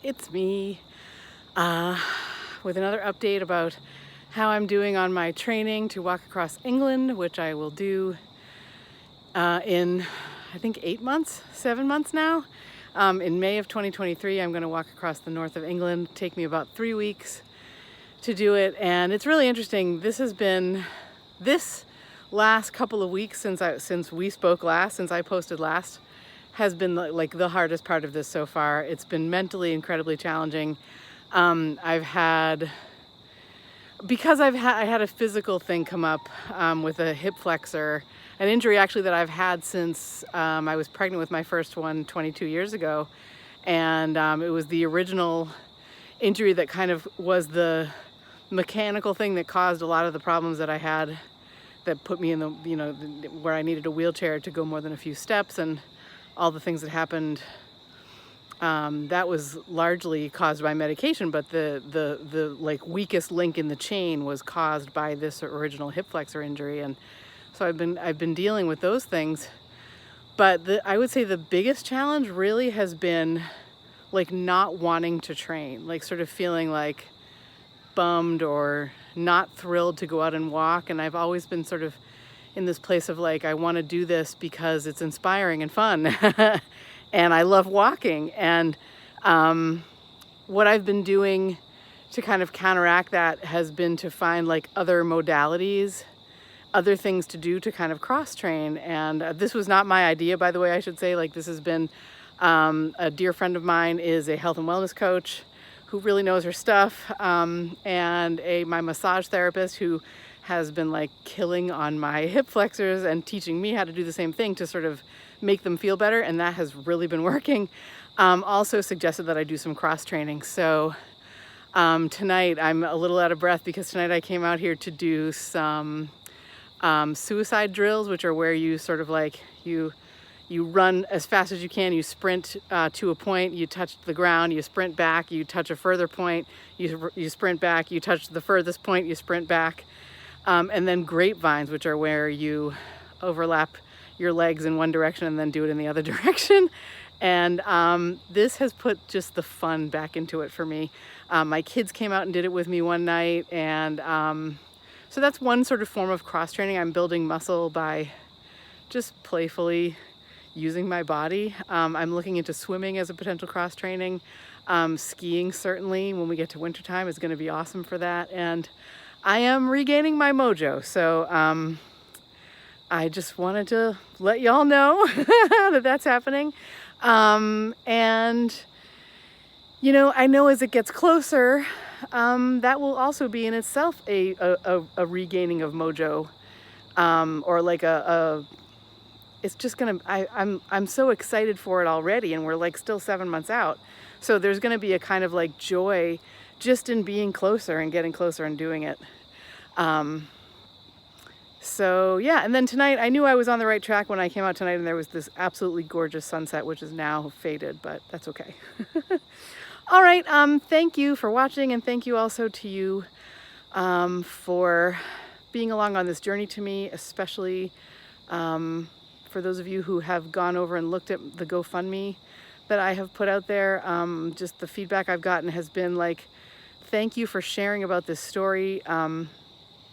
it's me with another update about how I'm doing on my training to walk across England, which I will do in I think 7 months now. In May of 2023, I'm going to walk across the north of England. Take me about 3 weeks to do it, and it's really interesting. This last couple of weeks since we spoke last, since I posted last, has been like the hardest part of this so far. It's been mentally incredibly challenging. I had a physical thing come up with a hip flexor, an injury actually that I've had since I was pregnant with my first one 22 years ago. And it was the original injury that kind of was the mechanical thing that caused a lot of the problems that I had, that put me in the, where I needed a wheelchair to go more than a few steps, and all the things that happened. That was largely caused by medication, but the like weakest link in the chain was caused by this original hip flexor injury. And so I've been dealing with those things. But I would say the biggest challenge really has been like not wanting to train, like sort of feeling like bummed or not thrilled to go out and walk. And I've always been sort of in this place of like, I want to do this because it's inspiring and fun. And I love walking. And what I've been doing to kind of counteract that has been to find like other modalities, other things to do to kind of cross train. And this was not my idea, by the way, I should say. Like, this has been a dear friend of mine is a health and wellness coach who really knows her stuff, and my massage therapist who has been like killing on my hip flexors and teaching me how to do the same thing to sort of make them feel better, and that has really been working. Also suggested that I do some cross training. So tonight I'm a little out of breath because tonight I came out here to do some suicide drills, which are where you sort of like you run as fast as you can, you sprint to a point, you touch the ground, you sprint back, you touch a further point, you sprint back, you touch the furthest point, you sprint back. And then grapevines, which are where you overlap your legs in one direction and then do it in the other direction. And this has put just the fun back into it for me. My kids came out and did it with me one night, and so that's one sort of form of cross training. I'm building muscle by just playfully using my body. I'm looking into swimming as a potential cross training. Skiing, certainly, when we get to wintertime, is going to be awesome for that. And I am regaining my mojo. So I just wanted to let y'all know that that's happening. And, I know as it gets closer, that will also be in itself a regaining of mojo, or like it's just gonna, I'm so excited for it already, and we're like still 7 months out. So there's gonna be a kind of like joy just in being closer and getting closer and doing it. So yeah, and then tonight I knew I was on the right track when I came out tonight, and there was this absolutely gorgeous sunset, which is now faded, but that's okay. All right, thank you for watching, and thank you also to you for being along on this journey to me, especially for those of you who have gone over and looked at the GoFundMe that I have put out there. Just the feedback I've gotten has been like, thank you for sharing about this story.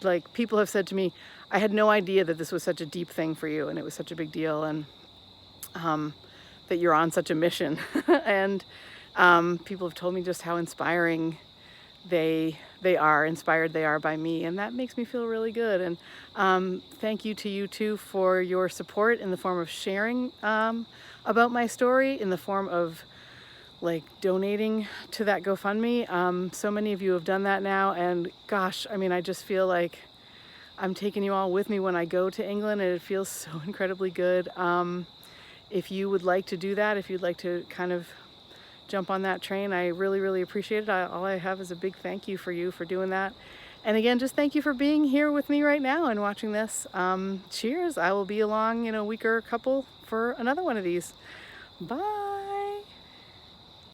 Like, people have said to me, I had no idea that this was such a deep thing for you, and it was such a big deal, and that you're on such a mission. And people have told me just how inspiring inspired they are by me, and that makes me feel really good. And thank you to you too for your support in the form of sharing about my story, in the form of like donating to that GoFundMe. So many of you have done that now, and gosh, I mean, I just feel like I'm taking you all with me when I go to England, and it feels so incredibly good. If you would like to do that, if you'd like to kind of jump on that train, I really, really appreciate it. All I have is a big thank you for you for doing that. And again, just thank you for being here with me right now and watching this. Cheers. I will be along in a week or a couple for another one of these. Bye.